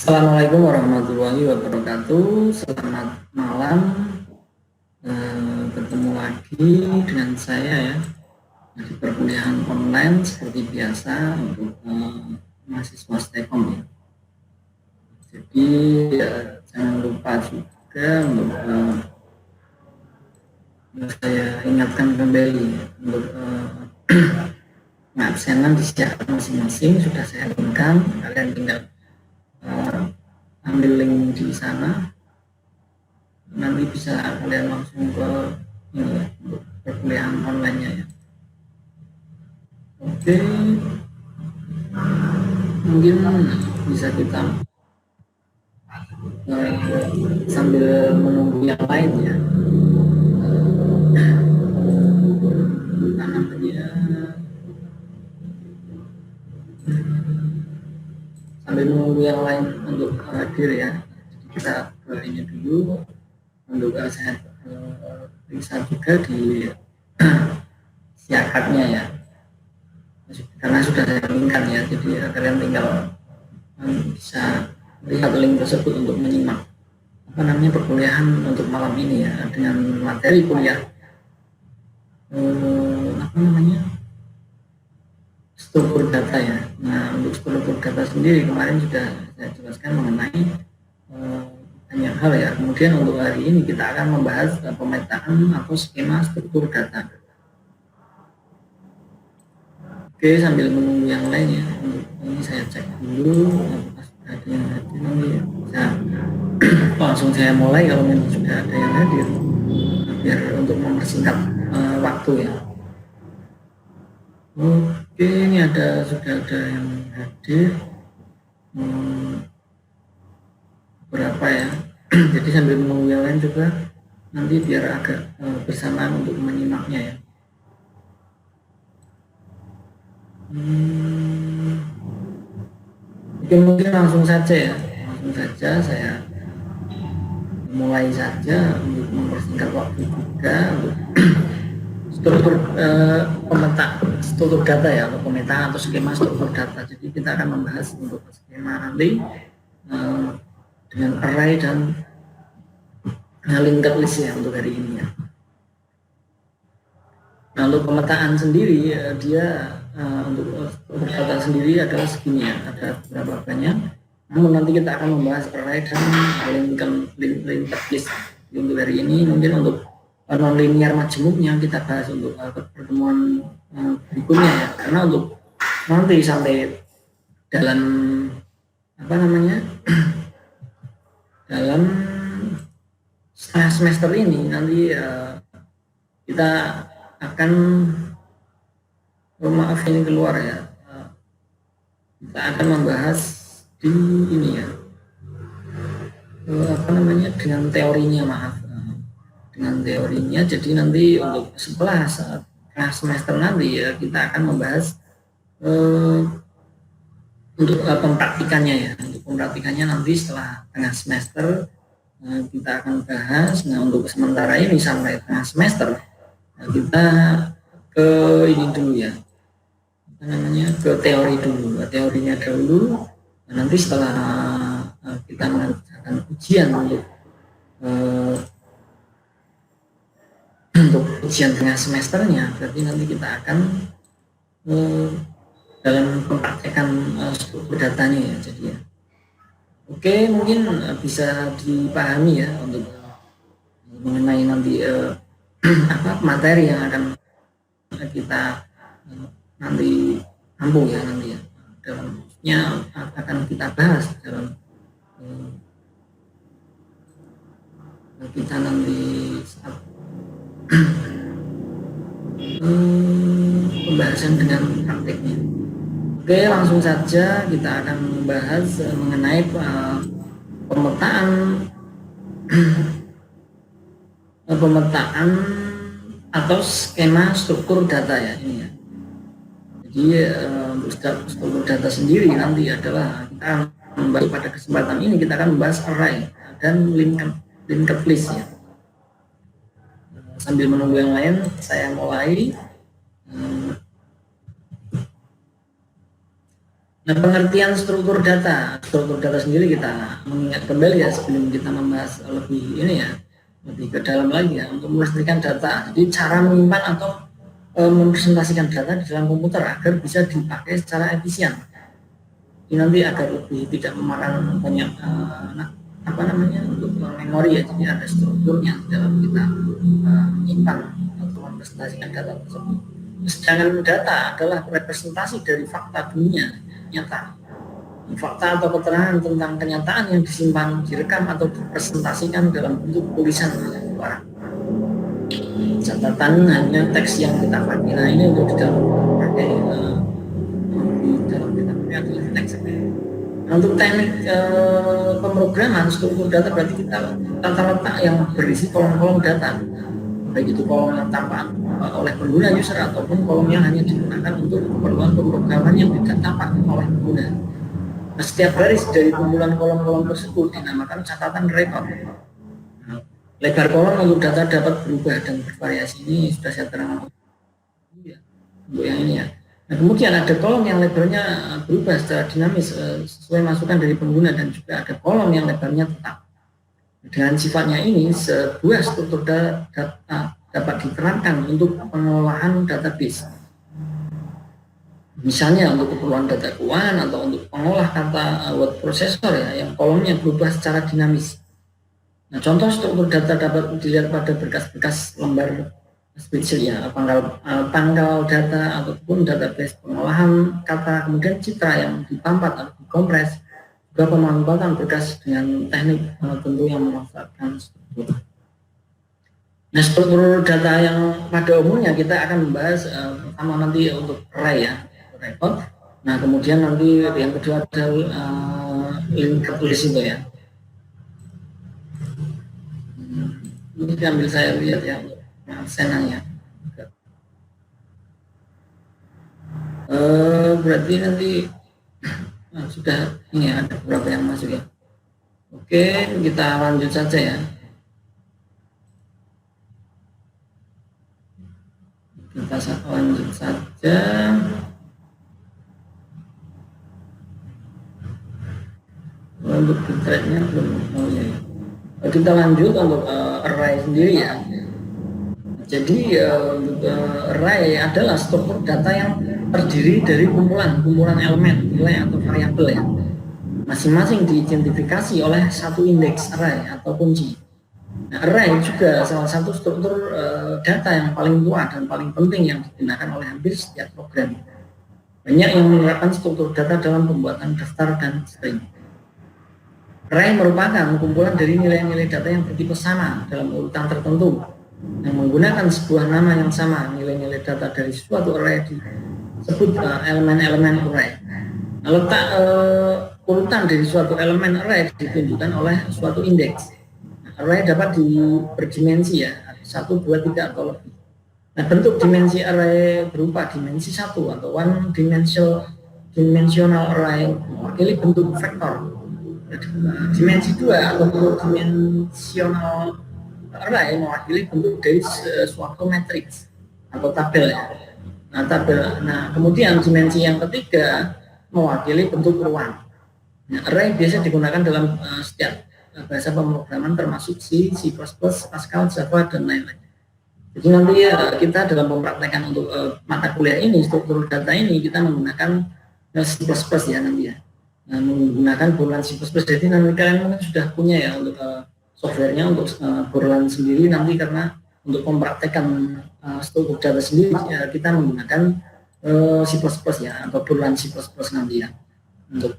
Assalamualaikum warahmatullahi wabarakatuh. Selamat malam. Bertemu lagi dengan saya ya di perkuliahan online seperti biasa untuk mahasiswa STEKOM ya. Jadi jangan lupa juga untuk saya ingatkan kembali ya, untuk pengabsenan disiapkan masing-masing sudah saya linkkan. Kalian tinggal ambil link di sana, nanti bisa kalian langsung ke ini ya, untuk perkuliahan online-nya ya. Oke, mungkin bisa kita sambil menunggu yang lain ya, apa namanya, sambil menunggu yang lain untuk hadir ya. Kita ke ini dulu untuk saya bisa juga di siakatnya ya, karena sudah saya linkkan ya, jadi kalian tinggal bisa lihat link tersebut untuk menyimak apa namanya perkuliahan untuk malam ini ya, dengan materi kuliah apa namanya struktur data ya. Nah, untuk struktur data sendiri kemarin sudah saya jelaskan mengenai banyak hal ya. Kemudian untuk hari ini kita akan membahas pemetaan atau skema struktur data. Oke, sambil menunggu yang lain ya, untuk ini saya cek dulu apakah sudah ada yang hadir, nanti bisa langsung saya mulai kalau memang sudah ada yang hadir, biar untuk mempersingkat waktu ya. Oke, ini sudah ada yang hadir berapa ya. Jadi sambil menunggu yang lain juga nanti biar agak bersamaan untuk menyimaknya ya. Mungkin langsung saja ya, saya mulai saja untuk mempersingkat waktu juga untuk struktur struktur data ya, untuk pemetaan atau skema struktur data. Jadi kita akan membahas untuk skema nanti dengan array dan linked list ya untuk hari ini ya. Nah, untuk pemetaan sendiri dia untuk data sendiri adalah segini ya, ada berapa banyak. Namun nanti kita akan membahas array dan linked list untuk hari ini. Mungkin untuk non linear majemuknya kita bahas untuk pertemuan berikutnya ya, karena untuk nanti sampai dalam apa namanya dalam setengah semester ini nanti kita akan maaf ini keluar ya, kita akan membahas di ini ya, apa namanya dengan teorinya, maaf, dengan teorinya. Jadi nanti untuk setelah semester nanti ya kita akan membahas untuk pempraktikannya ya. Untuk pempraktikannya nanti setelah tengah semester kita akan bahas. Nah, untuk sementara ini sampai tengah semester kita ke ini dulu ya, apa namanya, ke teori dulu, teorinya dulu. Nanti setelah kita mengerjakan ujian untuk ujian tengah semesternya, berarti nanti kita akan dalam mempraktekkan struktur datanya ya. Jadi ya, oke, mungkin bisa dipahami ya untuk mengenai nanti apa materi yang akan kita nanti tampung ya, nanti ya dalamnya akan kita bahas dalam kita nanti saat pembahasan dengan prakteknya. Oke, langsung saja kita akan membahas mengenai pemetaan atau skema struktur data ya ini ya. Jadi untuk struktur data sendiri nanti adalah kita akan membahas, pada kesempatan ini kita akan membahas array dan linked list ya. Sambil menunggu yang lain, saya mulai. Nah, pengertian struktur data sendiri kita mengingat kembali ya sebelum kita membahas lebih ini ya, lebih ke dalam lagi ya untuk memastikan data. Jadi cara menyimpan atau mempresentasikan data di dalam komputer agar bisa dipakai secara efisien. Ini nanti agar lebih tidak memakan banyak apa namanya untuk memori ya. Jadi ada strukturnya dalam kita menyimpan atau mempresentasikan data tersebut. Sedangkan data adalah representasi dari fakta dunia nyata. Fakta atau keterangan tentang kenyataan yang disimpan, direkam atau dipresentasikan dalam bentuk tulisan oleh orang. Catatan hanya teks yang kita pakai. Nah ini untuk di dalam pakai di dalam kita pakai adalah teks. Nah, untuk teknik pemrograman struktur data berarti kita tata letak yang berisi kolom-kolom data, baik itu kolom yang tampak oleh pengguna user ataupun kolom yang hanya digunakan untuk keperluan pemrograman yang tidak tampak oleh pengguna. Nah, setiap baris dari kumpulan kolom-kolom tersebut dinamakan catatan rekod. Nah, lebar kolom untuk data dapat berubah dan bervariasi. Ini sudah saya terangkan untuk yang ini ya. Nah, kemudian ada kolom yang lebarnya berubah secara dinamis sesuai masukan dari pengguna dan juga ada kolom yang lebarnya tetap. Dengan sifatnya ini, sebuah struktur data dapat diterapkan untuk pengolahan database. Misalnya untuk keperluan data keuangan atau untuk pengolah kata word processor ya, yang kolomnya berubah secara dinamis. Nah, contoh struktur data dapat dilihat pada berkas-berkas lembar spreadsheet ya, pangkal data ataupun database pengolahan kata, kemudian citra yang dipampat atau dikompres, juga pemanfaatan berkas dengan teknik tentu yang memanfaatkan struktur. Nah, struktur data yang pada umumnya kita akan membahas pertama nanti untuk array ya, record. Nah, kemudian nanti yang kedua adalah linked list itu ya. Ini ambil saya lihat ya untuk senanya. Berarti nanti sudah ini ada beberapa yang masuk ya. Oke, kita lanjut saja ya. Kita lanjut saja. Untuk threadnya belum mau ya. Kita lanjut untuk array sendiri ya. Jadi array adalah struktur data yang terdiri dari kumpulan elemen, nilai atau variabel ya. Masing-masing diidentifikasi oleh satu indeks array atau kunci. Nah, array juga salah satu struktur data yang paling tua dan paling penting yang digunakan oleh hampir setiap program. Banyak yang menerapkan struktur data dalam pembuatan daftar dan string. Array merupakan kumpulan dari nilai-nilai data yang bertipe sama dalam urutan tertentu, yang menggunakan sebuah nama yang sama. Nilai-nilai data dari suatu array disebut elemen-elemen array. Letak urutan dari suatu elemen array ditunjukkan oleh suatu indeks. Array dapat berdimensi ya, 1, 2, 3 atau lebih. Nah, bentuk dimensi array berupa dimensi 1 atau one dimensional array mewakili bentuk vektor. Dimensi 2 atau dimensional array mewakili bentuk dari suatu matriks atau tabel ya. Nah, kemudian dimensi yang ketiga mewakili bentuk ruang. Nah, array biasa digunakan dalam setiap bahasa pemrograman termasuk C, Pascal, Java dan lain-lain. Jadi nanti kita dalam mempraktekkan untuk mata kuliah ini, struktur data ini kita menggunakan C++ ya nanti ya. Menggunakan Borland C++. Jadi nanti kalian sudah punya ya untuk softwarenya untuk Borland sendiri nanti, karena untuk mempraktekkan struktur data sendiri kita menggunakan C++ ya atau Borland C++ nanti ya untuk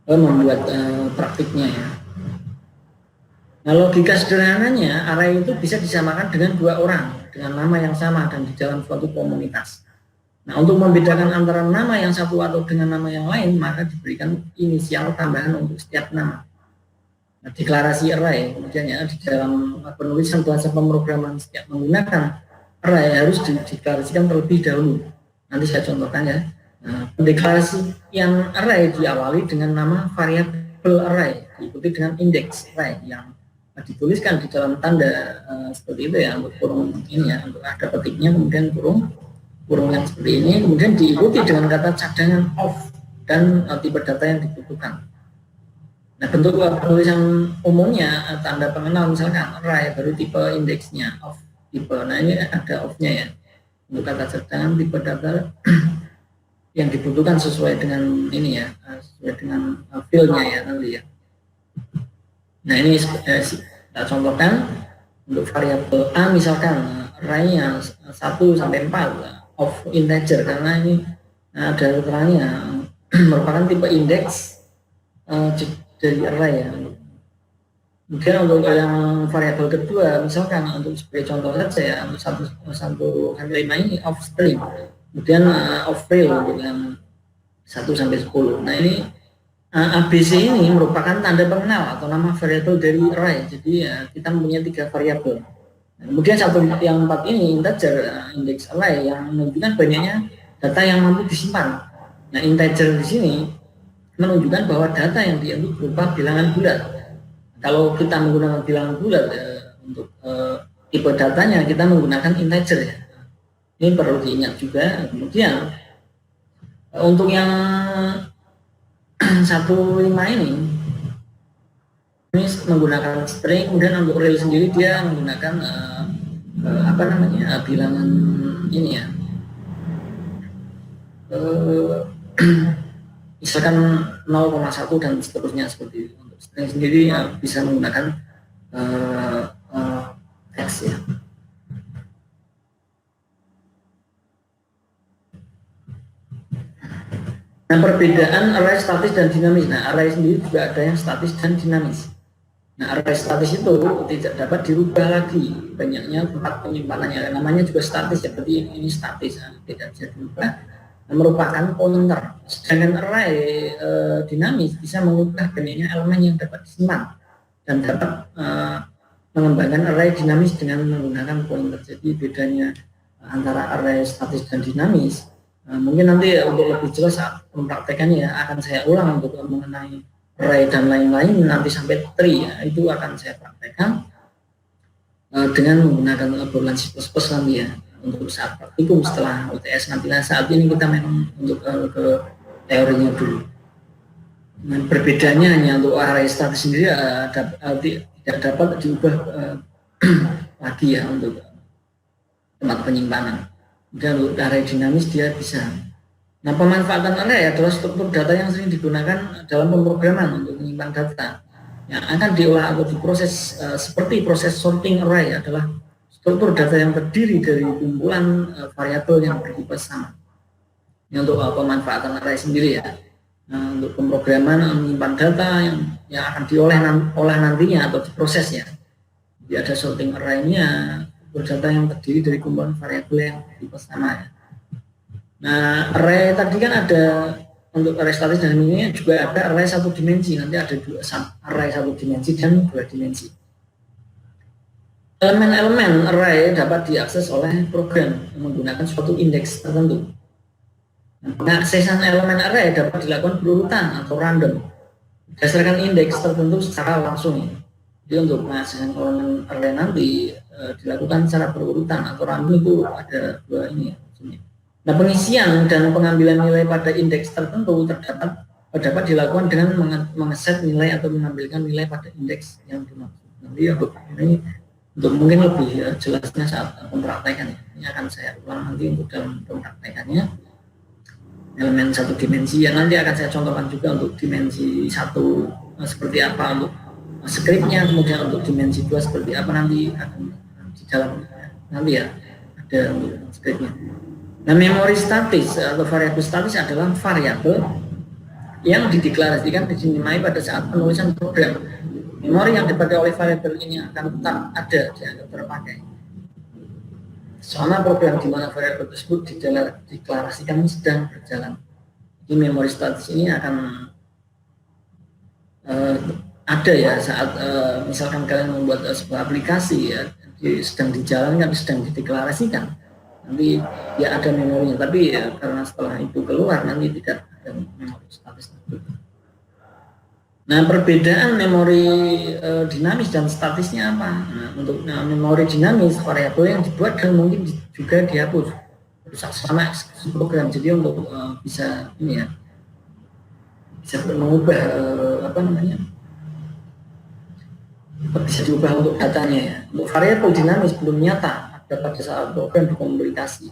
membuat praktiknya ya. Nah, logika sederhananya array itu bisa disamakan dengan dua orang dengan nama yang sama dan di dalam suatu komunitas. Nah, untuk membedakan antara nama yang satu atau dengan nama yang lain, maka diberikan inisial tambahan untuk setiap nama. Nah, deklarasi array kemudian ya di dalam penulisan bahasa pemrograman setiap menggunakan array harus dideklarasikan terlebih dahulu. Nanti saya contohkan ya. Nah, deklarasi yang array diawali dengan nama variabel array diikuti dengan indeks array yang dituliskan di dalam tanda seperti itu ya, untuk kurung ini ya, untuk ada petiknya kemudian kurung. kurung yang seperti ini, kemudian diikuti dengan kata cadangan off dan tipe data yang dibutuhkan. Nah, bentuk penulisan umumnya tanda pengenal misalkan array baru tipe indeksnya off tipe. Nah, ini ada off-nya ya. Untuk kata cadangan tipe data yang dibutuhkan sesuai dengan ini ya, sesuai dengan field-nya ya nanti ya. Nah, ini kita contohkan untuk variabel A misalkan array-nya 1 sampai 4 of integer karena ini ada keterangannya merupakan tipe indeks dari array ya. Kemudian untuk yang variabel kedua misalkan untuk sebagai contoh saja ya untuk 1 sampai 5 ini of string, kemudian of real untuk yang 1 sampai 10. Nah, ini ABC ini merupakan tanda pengenal atau nama variabel dari array. Jadi ya, kita mempunyai 3 variabel. Nah, kemudian yang 4 ini integer indeks array yang menunjukkan banyaknya data yang mampu disimpan. Nah, integer di sini menunjukkan bahwa data yang diinput berupa bilangan bulat. Kalau kita menggunakan bilangan bulat untuk tipe datanya kita menggunakan integer ya. Ini perlu diingat juga. Kemudian untuk yang 15 ini menggunakan string, kemudian untuk real sendiri dia menggunakan bilangan ini ya, misalkan 0,1 dan seterusnya seperti itu. Untuk string sendiri bisa menggunakan text ya. Nah, perbedaan array statis dan dinamis. Nah, array sendiri juga ada yang statis dan dinamis. Nah, array statis itu tidak dapat dirubah lagi banyaknya tempat penyimpanannya. Namanya juga statis ya, berarti ini statis, tidak bisa dirubah. Nah, merupakan pointer. Sedangkan array dinamis bisa mengubah banyaknya elemen yang dapat disimpan dan dapat mengembangkan array dinamis dengan menggunakan pointer. Jadi bedanya antara array statis dan dinamis. Mungkin nanti untuk lebih jelas saat mempraktekannya ya, akan saya ulang untuk mengenai array dan lain-lain nanti sampai tree ya, itu akan saya praktekkan dengan menggunakan obrolan C++ nanti ya untuk saat praktikum setelah UTS nanti. Nah, saat ini kita memang untuk ke teorinya dulu. Nah, perbedaannya hanya untuk array statis sendiri tidak dapat diubah lagi ya untuk tempat penyimpanan. Dan untuk array dinamis dia bisa. Nah, pemanfaatan array adalah struktur data yang sering digunakan dalam pemrograman untuk menyimpan data yang akan diolah atau diproses seperti proses sorting array adalah struktur data yang terdiri dari kumpulan variabel yang bertipe sama. Ini untuk pemanfaatan array sendiri ya. Nah, untuk pemrograman menyimpan data yang akan diolah nantinya atau diproses ya. Jadi ada sorting array-nya, data yang terdiri dari kumpulan variabel yang bertipe sama ya. Nah, array tadi kan ada untuk array statis dan ini juga ada array 1 dimensi. Nanti ada array 1 dimensi dan 2 dimensi. Elemen-elemen array dapat diakses oleh program yang menggunakan suatu indeks tertentu. Pengaksesan elemen array dapat dilakukan berurutan atau random berdasarkan indeks tertentu secara langsung. Jadi untuk pengaksesan elemen array nanti dilakukan secara berurutan atau random itu ada 2 ini ya. Nah, pengisian dan pengambilan nilai pada indeks tertentu dapat dilakukan dengan mengeset nilai atau mengambilkan nilai pada indeks yang dimaksud. Nanti ya, ini untuk mungkin lebih jelasnya saat pempraktekan ya. Ini akan saya ulang nanti untuk dalam pempraktekannya. Elemen 1 dimensi ya nanti akan saya contohkan juga untuk dimensi 1 seperti apa untuk skripnya, kemudian untuk dimensi 2 seperti apa nanti akan di dalam nanti ya ada untuk skripnya. Nah, memori statis atau variabel statis adalah variabel yang dideklarasikan dinamai pada saat penulisan program. Memori yang dipakai oleh variabel ini akan tetap ada, dianggap terpakai. Selama program di mana variabel tersebut dideklarasikan sedang berjalan. Jadi memori statis ini akan ada ya saat misalkan kalian membuat sebuah aplikasi ya, sedang dijalankan, sedang dideklarasikan. Nanti ya ada memorinya, tapi ya, karena setelah itu keluar nanti tidak ada memori statis. Nah, perbedaan memori dinamis dan statisnya apa? Nah, untuk memori dinamis variabel yang dibuat dan mungkin juga dihapus sama eksekusi program. Jadi untuk bisa ini ya, bisa mengubah apa namanya, bisa diubah untuk datanya ya. Untuk variabel dinamis belum nyata ada pada saat program dikomunikasi.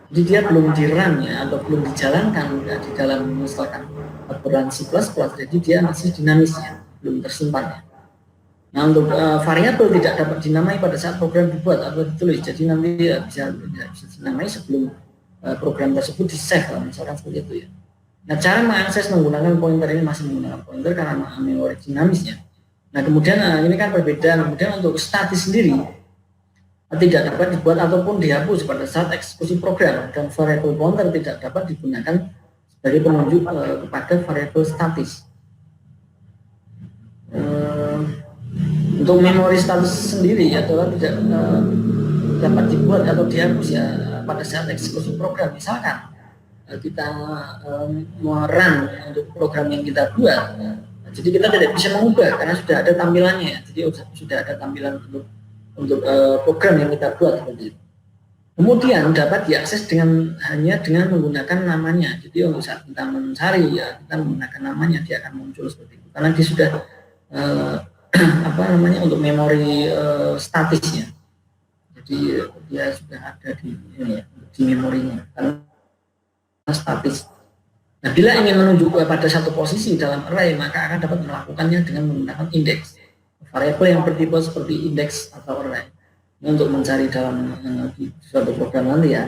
Jadi dia belum di-run ya, atau belum dijalankan ya, di dalam misalkan aturan C++, jadi dia masih dinamis ya, belum tersimpan ya. Nah untuk variabel tidak dapat dinamai pada saat program dibuat atau ditulis, jadi nanti ya, bisa dinamai sebelum program tersebut di-save lah, misalkan seperti itu ya. Nah cara mengakses menggunakan pointer ini masih menggunakan pointer karena memori dinamisnya. Nah kemudian ini kan perbedaan, kemudian untuk statis sendiri tidak dapat dibuat ataupun dihapus pada saat eksekusi program, dan variabel pointer tidak dapat digunakan sebagai penunjuk kepada variabel statis. Untuk memori statis sendiri adalah tidak dapat dibuat atau dihapus ya pada saat eksekusi program. Misalkan kita mau-run untuk program yang kita buat, jadi kita tidak bisa mengubah karena sudah ada tampilannya. Jadi sudah ada tampilan untuk program yang kita buat seperti itu. Kemudian dapat diakses hanya dengan menggunakan namanya. Jadi untuk saat kita mencari ya kita menggunakan namanya, dia akan muncul seperti itu. Karena dia sudah apa namanya, untuk memori statisnya. Jadi dia sudah ada di memorinya karena statis. Nah, bila ingin menunjuk pada satu posisi dalam array, maka akan dapat melakukannya dengan menggunakan indeks. Variabel yang bertipe seperti indeks atau array. Ini untuk mencari dalam di suatu program nanti ya,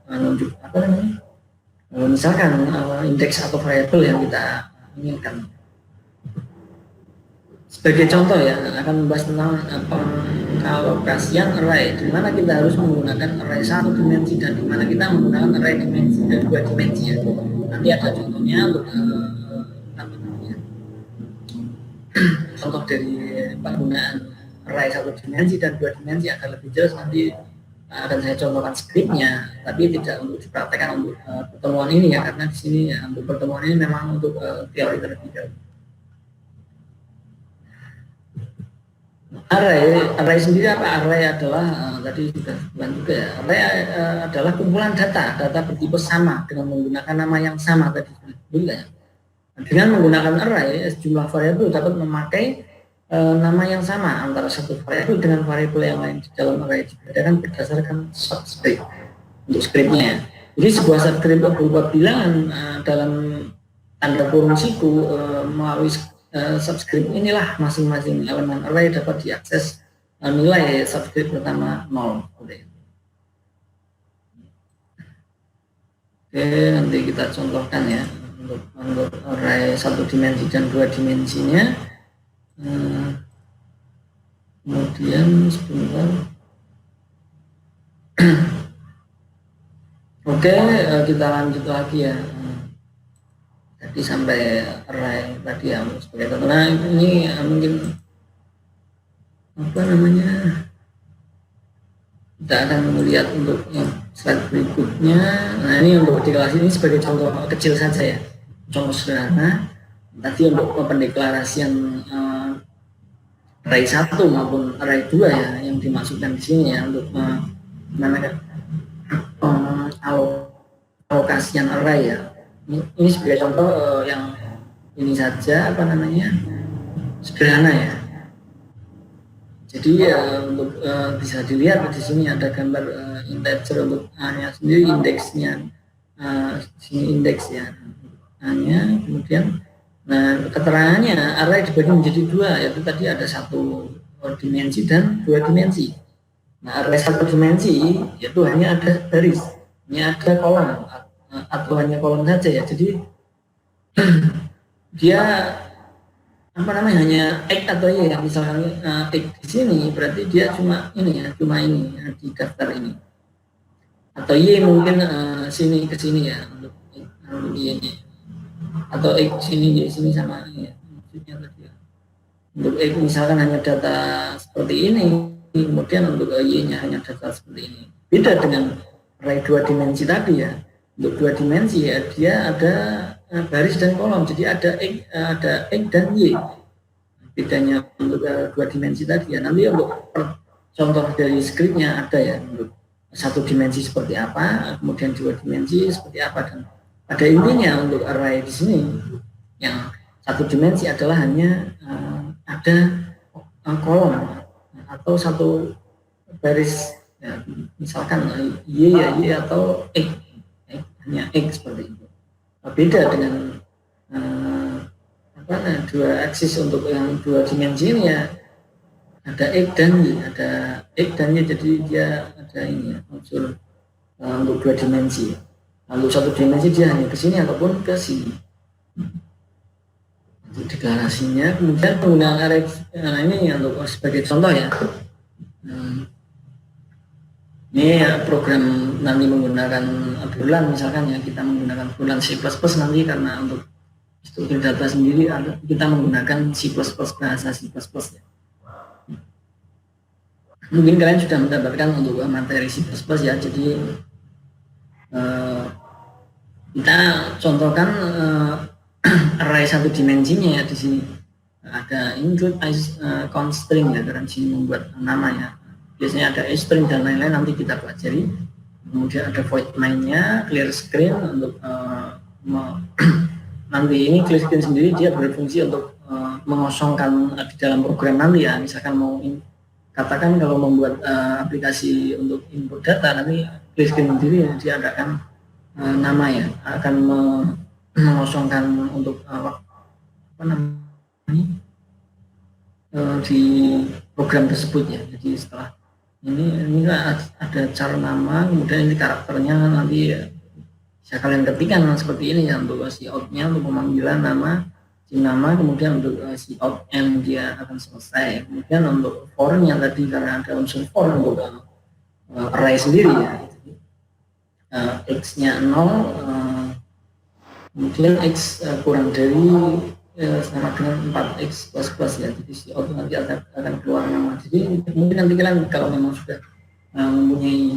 menunjuk apa namanya? Misalkan indeks atau variabel yang kita inginkan. Sebagai contoh ya, akan membahas tentang pengalokasian array, di mana kita harus menggunakan array satu dimensi dan di mana kita menggunakan array dimensi dan dua dimensi ya. Nanti ada contohnya untuk contoh dari penggunaan array satu dimensi dan dua dimensi akan lebih jelas, nanti akan saya contohkan skripnya, tapi tidak untuk dipraktekkan untuk pertemuan ini ya, karena di sini ya, untuk pertemuan ini memang untuk teori terlebih dahulu. Array sendiri apa? Array adalah tadi sudah bilang juga ya. Array adalah kumpulan data bertipe sama dengan menggunakan nama yang sama tadi ya. Dengan menggunakan array, sejumlah variabel dapat memakai nama yang sama antara satu variabel dengan variabel yang lain di dalam array, dibedakan berdasarkan subscript untuk scriptnya. Jadi sebuah subscript berupa bilangan dalam tanda kurung siku melalui subscript inilah masing-masing elemen array dapat diakses nilai subscript pertama 0. Oke, nanti kita contohkan ya untuk array satu dimensi dan dua dimensinya. Kemudian sebentar. Oke, kita lanjut lagi ya. Jadi sampai array tadi ya sebagai contoh. Nah ini mungkin apa namanya, kita akan melihat untuk yang slide berikutnya. Nah ini untuk di kelas ini sebagai contoh kecil saja ya, contoh sederhana. Tadi untuk pendeklarasian array 1 maupun array 2 ya yang dimasukkan di sini ya, untuk alokasian array ya. Ini sebagai contoh yang ini saja apa namanya, sederhana ya. Jadi untuk bisa dilihat di sini ada gambar integer untuk A-nya sendiri, indeksnya sini indeks ya A-nya. Kemudian nah keterangannya array dibagi menjadi dua, yaitu tadi ada satu dimensi dan dua dimensi. Nah array satu dimensi yaitu hanya ada baris, hanya ada kolom atau hanya kolom saja ya. Jadi dia apa namanya, hanya X atau Y ya. Misalkan X di sini berarti dia cuma ini ya, cuma ini ya, di daftar ini. Atau Y mungkin sini ke sini ya untuk Y nya. Atau X sini Y sini sama ya. Maksudnya tadi ya. Untuk X misalkan hanya data seperti ini, kemudian untuk Y nya hanya data seperti ini. Beda dengan array dua dimensi tadi ya. Untuk dua dimensi ya dia ada baris dan kolom, jadi ada X dan Y. Bedanya untuk dua dimensi tadi ya. Nanti untuk contoh dari skripnya ada ya, untuk satu dimensi seperti apa, kemudian dua dimensi seperti apa, dan pada intinya untuk array di sini yang satu dimensi adalah hanya ada kolom atau satu baris, ya, misalkan y ya y atau x, hanya x seperti itu. Beda dengan dua aksis untuk yang dua dimensi ini ya, ada x dan y, jadi dia ada ini ya, unsur untuk dua dimensi. Lalu satu dimensi dia hanya ke sini ataupun ke sini. Untuk deklarasinya, kemudian penggunaan array ini untuk sebagai contoh ya. Ini ya, program nanti menggunakan bulan, misalkan ya kita menggunakan bulan C++ nanti, karena untuk struktur data sendiri kita menggunakan C++, bahasa C++ ya. Mungkin kalian sudah mendapatkan untuk materi C++ ya, jadi kita contohkan array satu dimensinya ya. Di sini ada include count string ya, karena sini membuat nama ya. Biasanya ada string dan lain-lain, nanti kita pelajari. Kemudian ada void main-nya, clear screen untuk nanti ini clear screen sendiri dia berfungsi untuk mengosongkan di dalam program nanti ya. Misalkan mau katakan kalau membuat aplikasi untuk input data, nanti clear screen sendiri ya, dia akan nama ya, akan mengosongkan untuk apa namanya di program tersebut ya. Jadi setelah ini ada cara nama, kemudian ini karakternya nanti ya, bisa kalian ketikkan seperti ini ya, untuk si out-nya untuk pemanggilan nama, si nama, kemudian untuk si out and dia akan selesai. Kemudian untuk for-nya tadi, karena ada unsur for untuk array sendiri ya, x-nya 0, kemudian x kurang dari sama dengan 4x plus ya, jadi si out nanti akan keluar nama. Jadi mungkin nanti kalian kalau memang sudah mempunyai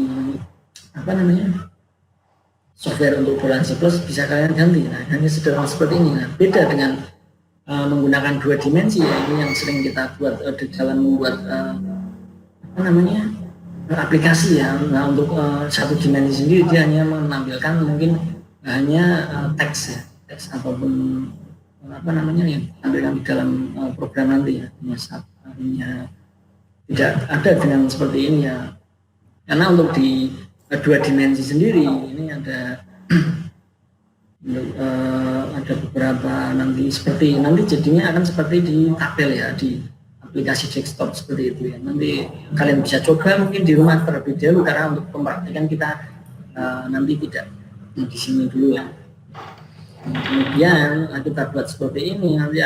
apa namanya software untuk bulan C++ bisa kalian ganti. Nah, hanya sederhana seperti ini. Nah, beda dengan menggunakan dua dimensi ya, ini yang sering kita buat di dalam membuat apa namanya aplikasi ya. Nah, untuk satu dimensi sendiri dia hanya menampilkan mungkin hanya teks ya, teks ataupun apa namanya yang tampilkan di dalam program nanti ya, hanya tidak ada dengan seperti ini ya. Karena untuk di dua dimensi sendiri ini ada ada beberapa nanti seperti nanti jadinya akan seperti di tabel ya, di aplikasi desktop seperti itu ya. Nanti kalian bisa coba mungkin di rumah terlebih dahulu, karena untuk pempraktikan kita nanti tidak di sini dulu ya. Kemudian kita buat seperti ini, nanti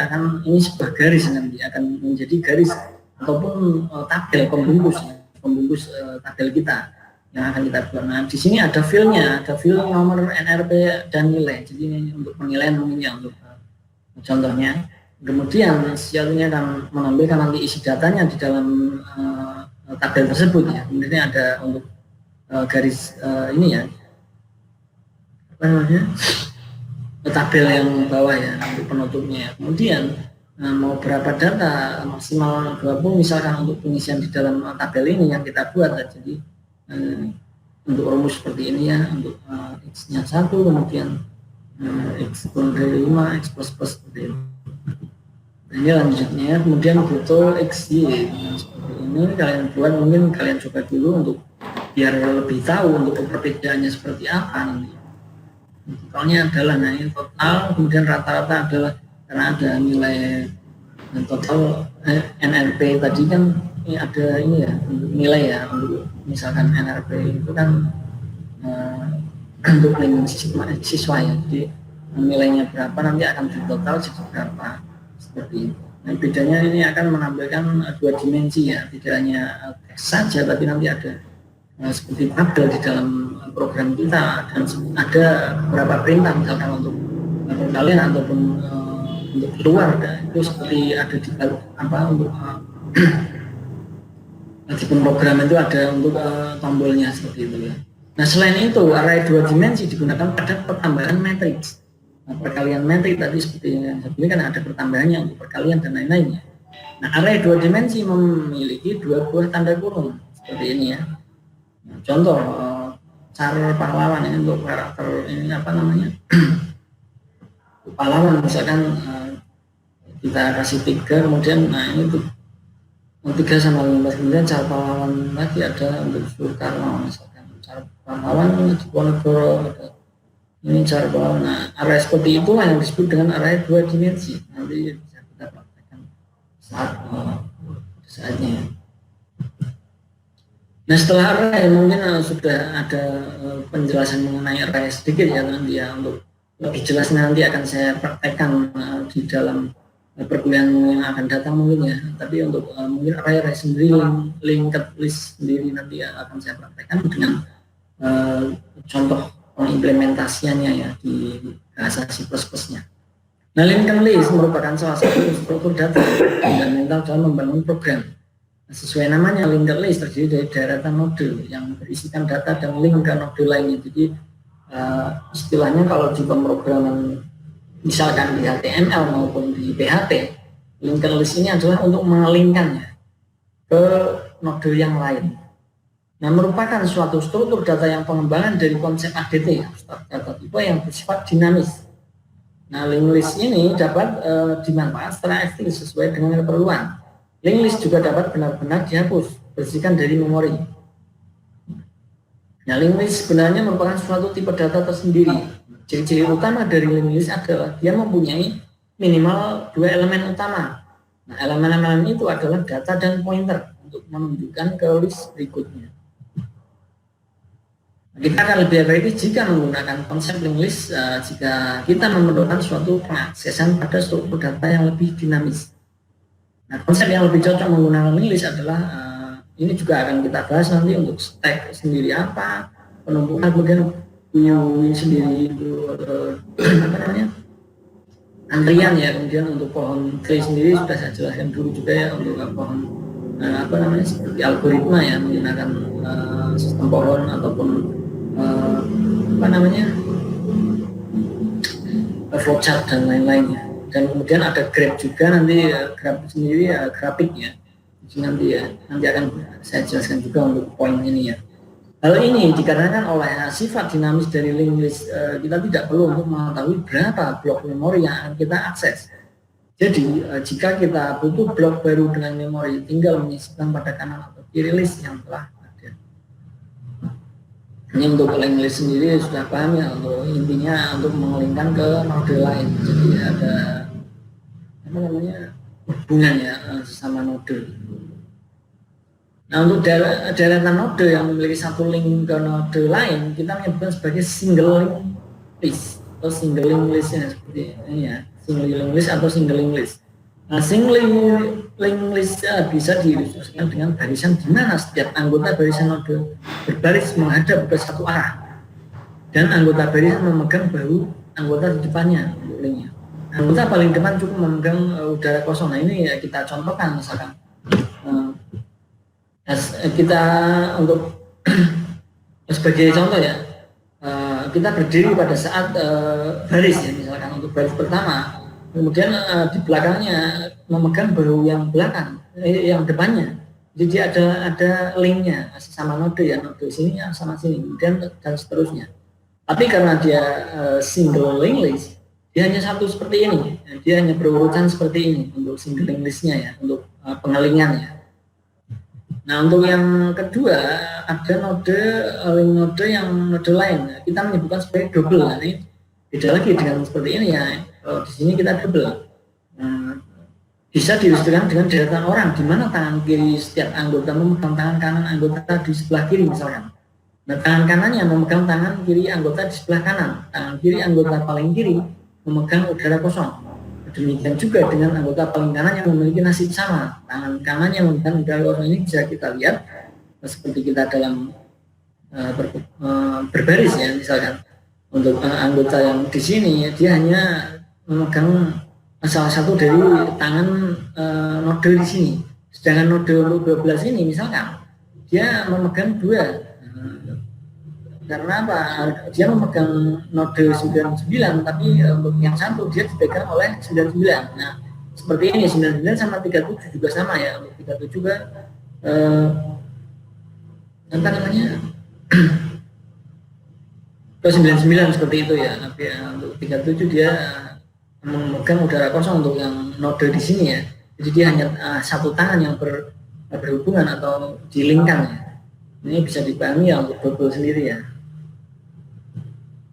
ini sebuah garis, nanti akan menjadi garis ataupun tabel pembungkus tabel kita yang akan kita buat. Nah, di sini ada filenya, ada fil nomor NRP dan nilai. Jadi ini untuk penilaian mungkin ya, untuk contohnya. Kemudian sialnya akan menampilkan nanti isi datanya di dalam tabel tersebut ya. Kemudian ada untuk garis ini ya, apa namanya, tabel yang bawah ya, untuk penutupnya ya. Kemudian mau berapa data, maksimal 20 misalkan untuk pengisian di dalam tabel ini yang kita buat ya. Jadi untuk rumus seperti ini ya, untuk x-nya 1, kemudian x kurang dari 5, x plus seperti itu. Nah, ini lanjutnya, kemudian butuh xy. Nah, seperti ini kalian buat, mungkin kalian coba dulu untuk biar lebih tahu untuk perbedaannya seperti apa nanti. Totalnya adalah, nah ini total, kemudian rata-rata adalah karena ada nilai total NRP tadi kan ini ada ini ya, untuk nilai ya, untuk misalkan NRP itu kan untuk nilai siswa ya, jadi nilainya berapa nanti akan ditotal jadi berapa seperti itu. Nah, bedanya ini akan menampilkan dua dimensi ya, tidak hanya teks saja, tapi nanti ada seperti tabel di dalam program kita, dan ada beberapa perintah misalkan untuk kalian ataupun untuk keluar, itu seperti ada di apa untuk di program itu ada untuk tombolnya seperti itu ya. Nah, selain itu array dua dimensi digunakan pada pertambahan matriks. Nah, perkalian matriks tadi seperti yang saya bilang kan ada pertambahannya untuk perkalian dan lain-lainnya. Nah, array dua dimensi memiliki dua buah tanda kurung seperti ini ya. Nah, contoh cara pahlawan ini untuk karakter ini apa namanya pahlawan misalkan kita kasih 3 kemudian nah ini tuh 3 sama 15 kemudian cara pahlawan lagi ada untuk Soekarno misalkan cara pahlawan Diponegoro ini cara pahlawan. Nah, array seperti itulah yang disebut dengan array 2 dimensi, nanti bisa kita praktekkan saatnya. Nah, setelah array mungkin sudah ada penjelasan mengenai array sedikit ya nanti ya, untuk lebih jelas nanti akan saya praktekkan di dalam perkuliahan yang akan datang mungkin ya. Tapi untuk mungkin array sendiri, linked list sendiri nanti akan saya praktekkan dengan contoh pengimplementasiannya ya di bahasa C++ nya. Nah, linked list merupakan salah satu struktur data fundamental dalam membangun program. Sesuai namanya, linked list terdiri dari deretan node yang berisikan data dan link ke node lainnya. Jadi istilahnya kalau di pemrograman misalkan di HTML maupun di PHP, linked list ini adalah untuk mengelingkannya ke node yang lain. Nah, merupakan suatu struktur data yang pengembangan dari konsep ADT, data tipe yang bersifat dinamis. Nah, linked list ini dapat dimanfaatkan secara efektif sesuai dengan keperluan. Linked list juga dapat benar-benar dihapus, bersihkan dari memori. Nah, linked list sebenarnya merupakan suatu tipe data tersendiri. Ciri-ciri utama dari linked list adalah dia mempunyai minimal 2 elemen utama. Nah, elemen-elemen itu adalah data dan pointer untuk menunjukkan ke list berikutnya. Kita akan lebih efektif jika menggunakan konsep linked list jika kita memerlukan suatu pengaksesan pada struktur data yang lebih dinamis. Nah, konsep yang lebih cocok menggunakan linked list adalah ini juga akan kita bahas nanti untuk stack sendiri apa, penumpukan kemudian view sendiri itu apa namanya antrian ya, kemudian untuk pohon tree sendiri sudah saya jelaskan dulu juga ya, untuk pohon apa namanya seperti algoritma ya, menggunakan sistem pohon ataupun apa namanya flowchart dan lain-lainnya. Dan kemudian ada graph juga nanti, graph sendiri ya, grafik ya. Nanti akan saya jelaskan juga untuk poin ini ya. Hal ini dikarenakan oleh sifat dinamis dari linked list, kita tidak perlu untuk mengetahui berapa blok memori yang akan kita akses. Jadi jika kita butuh blok baru dengan memori, tinggal menyisipkan pada kanan atau kiri list yang telah ada. Ini untuk linked list sendiri sudah paham ya, untuk intinya untuk mengelingkan ke node lain. Jadi ada apa namanya hubungan ya sesama node. Nah, untuk deretan node yang memiliki satu link ke node lain kita menyebutkan sebagai single link list atau single link list ya, seperti ini ya, single link list atau single link list. Nah, single link list bisa diilustrasikan dengan barisan di mana setiap anggota barisan node berbaris menghadap ke satu arah dan anggota barisan memegang bahu anggota di depannya untuk linknya. Anggota paling depan cukup memegang udara kosong. Nah, ini ya kita contohkan misalkan kita untuk sebagai contoh ya, kita berdiri pada saat baris ya, misalkan untuk baris pertama, kemudian di belakangnya memegang bahu yang belakang, yang depannya. Jadi ada linknya sama node ya, node sini sama sini, kemudian dan seterusnya. Tapi karena dia single link list, dia hanya satu seperti ini, dia hanya berurutan seperti ini untuk single link listnya ya, untuk pengelingannya. Nah, untuk yang kedua ada node yang node lain, kita menyebutkan sebagai double. Nah, ini beda lagi dengan seperti ini ya. Kalau di sini kita double, bisa diilustrasikan dengan deretan orang, di mana tangan kiri setiap anggota memegang tangan kanan anggota di sebelah kiri misalkan. Nah, tangan kanannya memegang tangan kiri anggota di sebelah kanan, tangan kiri anggota paling kiri memegang udara kosong. Demikian juga dengan anggota paling kanan yang memiliki nasib sama, tangan kanannya memegang udara kosong. Ini bisa kita lihat seperti kita dalam berbaris ya, misalkan untuk anggota yang di sini dia hanya memegang salah satu dari tangan node di sini, sedangkan node 12 ini misalkan dia memegang dua. Karena apa? Dia memegang node 99, tapi untuk yang satu dia dipegang oleh 99. Nah, seperti ini 99 sama 37 juga sama ya. Untuk 37 juga apa namanya? ke 99 seperti itu ya. Tapi untuk 37 dia memegang udara kosong untuk yang node di sini ya. Jadi dia hanya satu tangan yang berhubungan atau dilingkang ya. Ini bisa dipahami ya untuk double sendiri ya.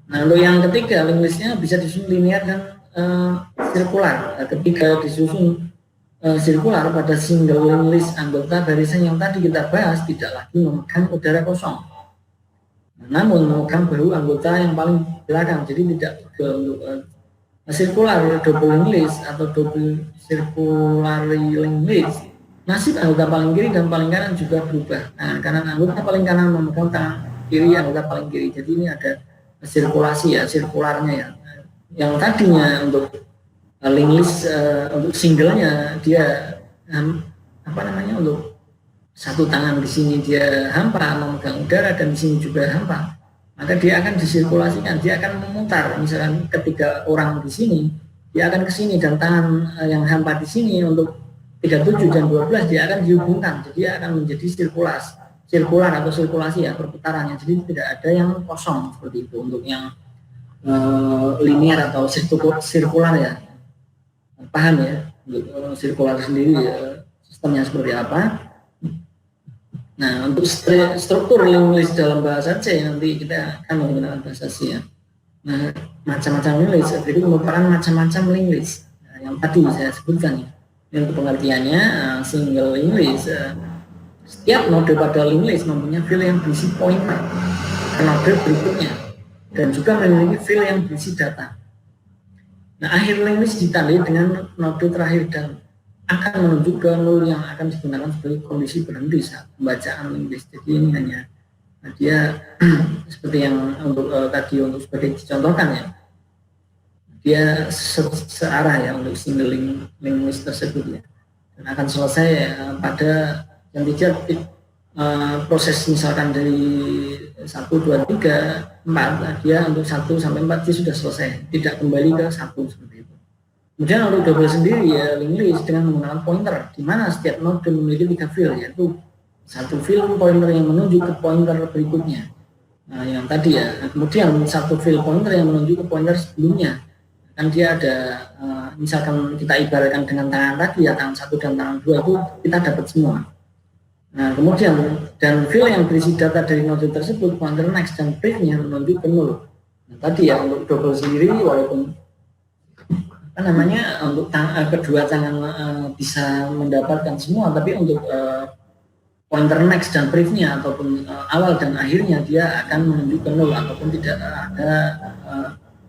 Nah untuk yang ketiga link listnya bisa disusun linear dan sirkular. Ketika disusun sirkular pada single link list anggota barisan yang tadi kita bahas tidak lagi memegang udara kosong, namun memegang bahu anggota yang paling belakang. Jadi tidak untuk sirkular double link list atau double circular link list, nasib anggota paling kiri dan paling kanan juga berubah. Tangan kanan anggota paling kanan memegang tangan kiri anggota paling kiri. Jadi ini ada sirkulasi ya, sirkularnya ya. Yang tadinya untuk link list untuk singlenya dia untuk satu tangan di sini dia hampa memegang udara dan di sini juga hampa, maka dia akan disirkulasikan, dia akan memutar. Misalkan ketiga orang di sini, dia akan ke sini dan tangan yang hampa di sini untuk 37 dan 12 dia akan dihubungkan, jadi dia akan menjadi sirkular atau sirkulasi ya, perputarannya. Jadi tidak ada yang kosong seperti itu untuk yang linear atau sirkular ya. Paham ya untuk sirkular sendiri ya, sistemnya seperti apa. Nah untuk struktur link list dalam bahasa C nanti kita akan menggunakan bahasa C ya. Nah macam-macam link list itu merupakan macam-macam link list yang tadi saya sebutkan ya. Untuk pengertiannya single link list, setiap node pada link list mempunyai field yang berisi pointer ke node berikutnya dan juga memiliki field yang berisi data. Nah, akhir link list ditandai dengan node terakhir dan akan menuju ke nol yang akan digunakan sebagai kondisi berhenti saat pembacaan link list. Jadi ini hanya dia seperti yang untuk tadi untuk sebagai dicontohkan ya. Dia searah ya untuk single link list tersebut ya. Dan akan selesai pada yang tidak proses misalkan dari 1, 2, 3, 4 dia untuk 1 sampai 4 dia sudah selesai, tidak kembali ke 1 seperti itu. Kemudian untuk double sendiri ya link list dengan menggunakan pointer, di mana setiap node memiliki 3 field, yaitu satu field pointer yang menuju ke pointer berikutnya. Nah yang tadi ya, kemudian satu field pointer yang menuju ke pointer sebelumnya. Kan dia ada misalkan kita ibaratkan dengan tangan tadi ya, tangan 1 dan tangan 2 itu kita dapat semua. Nah kemudian dan field yang berisi data dari node tersebut, pointer next dan briefnya menuju ke 0. Nah, tadi ya untuk double sendiri walaupun untuk kedua tangan bisa mendapatkan semua, tapi untuk pointer next dan briefnya ataupun awal dan akhirnya dia akan menuju ke 0 ataupun tidak ada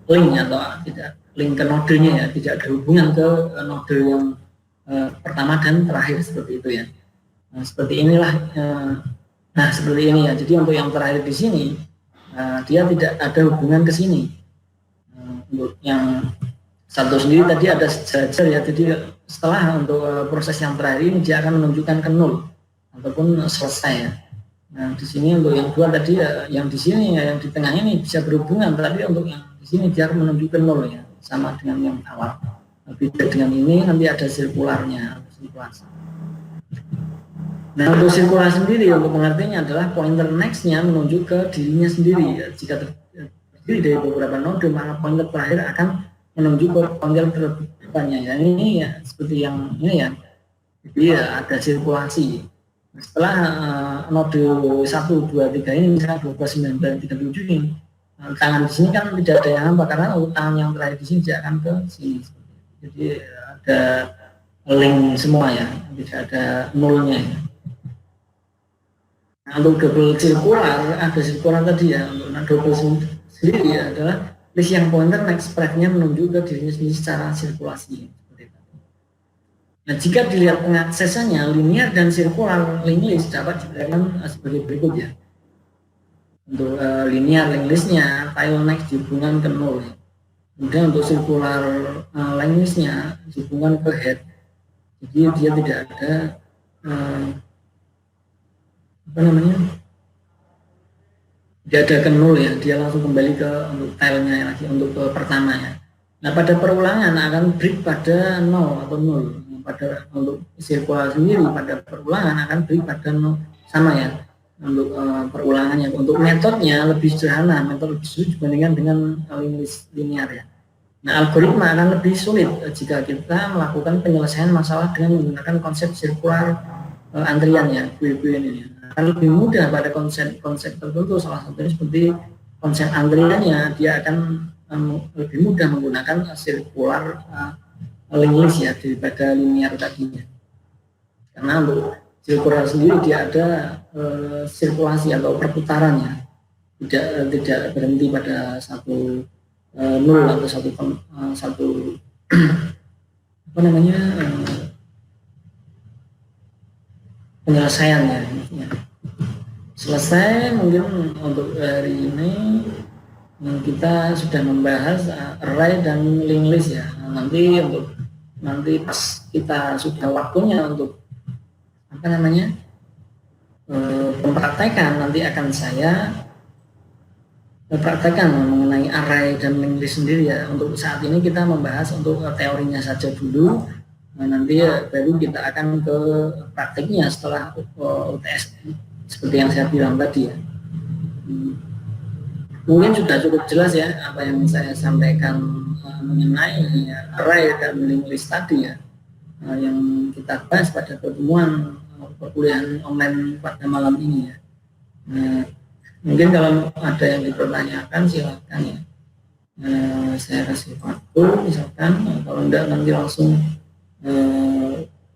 link atau tidak link ke nodenya ya, tidak ada hubungan ke node yang pertama dan terakhir seperti itu ya. Nah, seperti inilah. Nah, seperti ini ya. Jadi untuk yang terakhir di sini, dia tidak ada hubungan ke sini. Untuk yang satu sendiri tadi ada sejajar ya. Jadi setelah untuk proses yang terakhir ini dia akan menunjukkan ke 0 ataupun selesai ya. Nah, di sini untuk yang dua tadi yang di sini ya, yang di tengah ini bisa berhubungan. Tapi untuk yang di sini dia akan menunjukkan 0 ya, sama dengan yang awal. Beda dengan ini nanti ada sirkularnya, sirkulasi. Nah untuk sirkulasi sendiri untuk pengertiannya adalah pointer next-nya menuju ke dirinya sendiri ya. Jika terdiri dari beberapa node maka pointer terakhir akan menuju ke pointer terdepannya ya. Ini ya seperti yang ini ya. Jadi ya ada sirkulasi. Setelah node 1, 2, 3 ini misalnya 12, 9, 37 ini tangan di sini kan tidak ada yang hampa karena tangan yang terakhir di sini dia akan ke sini. Jadi ada link semua ya, tidak ada nolnya ya. Nah, untuk double sirkular ada sirkular tadi ya. Untuk double sendiri ya, adalah list yang pointer next briefnya menuju ke dirinya sendiri secara sirkulasi. Nah jika dilihat pengaksesannya linear dan sirkular link list dapat dibedakan sebagai berikut ya. Untuk linear link listnya tile next dihubungkan ke 0 ya. Kemudian untuk sirkular link listnya dihubungkan ke head. Jadi dia tidak ada tidak ada ke 0 ya, dia langsung kembali ke untuk tilenya lagi untuk ke pertama ya. Nah pada perulangan akan break pada 0 atau 0. Pada untuk sirkulasi sendiri pada perulangan akan break pada 0 sama ya. untuk perulangannya. Untuk metodenya lebih sederhana, metode lebih sulit dibandingkan dengan linear ya. Nah, algoritma akan lebih sulit jika kita melakukan penyelesaian masalah dengan menggunakan konsep sirkular antrian ya, ini. Akan lebih mudah pada konsep tertentu, salah satunya seperti konsep antriannya, dia akan lebih mudah menggunakan sirkular list ya daripada linear tadinya. Karena untuk sirkular sendiri dia ada sirkulasi atau perputarannya, tidak berhenti pada satu nol atau satu apa namanya penyelesaiannya. Selesai mungkin untuk hari ini kita sudah membahas array dan linked list ya. Nanti pas kita sudah waktunya untuk apa namanya mempraktekkan, nanti akan saya praktekkan mengenai array dan linked list sendiri ya. Untuk saat ini kita membahas untuk teorinya saja dulu. Nah, nanti baru kita akan ke praktiknya setelah UTS seperti yang saya bilang tadi ya. Mungkin sudah cukup jelas ya apa yang saya sampaikan mengenai array dan linked list tadi ya, yang kita bahas pada pertemuan perkuliahan online pada malam ini ya. Nah, mungkin kalau ada yang dipertanyakan silakan ya. Saya kasih waktu misalkan, kalau enggak nanti langsung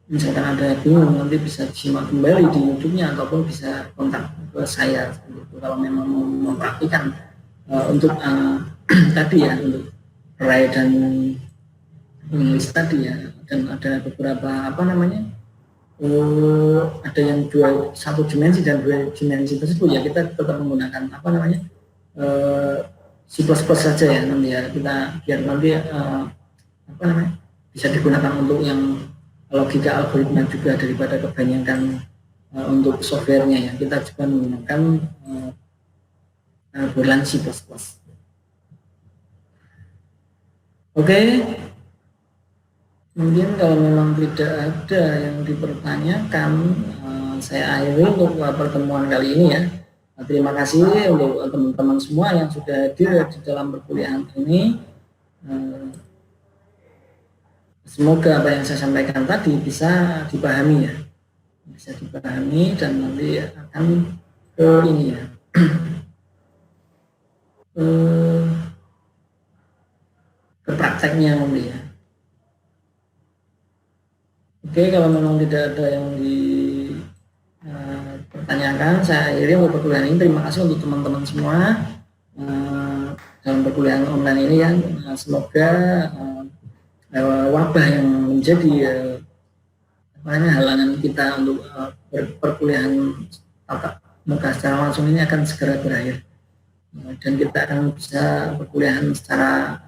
misalkan ada bingung nanti bisa disimak kembali di YouTube-nya ataupun bisa kontak ke saya gitu, kalau memang mau mempraktikkan untuk tadi ya, untuk array dan list tadi ya. Dan ada beberapa apa namanya ada yang satu dimensi dan dua dimensi tersebut ya, kita tetap menggunakan apa namanya C++ saja ya nanti ya, kita biar nanti apa namanya bisa digunakan untuk yang logika algoritma juga daripada kebanyakan untuk softwarenya ya, kita juga menggunakan Golang C++. Oke, mungkin kalau memang tidak ada yang dipertanyakan, saya akhiri untuk pertemuan kali ini ya. Terima kasih untuk teman-teman semua yang sudah hadir di dalam perkuliahan ini. Semoga apa yang saya sampaikan tadi bisa dipahami ya, bisa dipahami dan nanti akan ke ini ya, ke prakteknya nanti ya. Oke, kalau memang tidak ada yang dipertanyakan, saya akhiri untuk perkuliahan ini. Terima kasih untuk teman-teman semua dalam perkuliahan online ini ya. Semoga wabah yang menjadi halangan kita untuk perkuliahan tatap muka secara langsung ini akan segera berakhir, dan kita akan bisa perkuliahan secara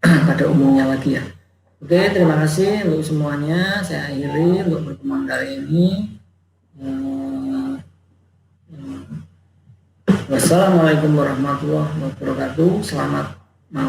pada umumnya lagi ya. Oke, terima kasih untuk semuanya. Saya akhiri untuk pertemuan kali ini. Wassalamualaikum warahmatullahi wabarakatuh. Selamat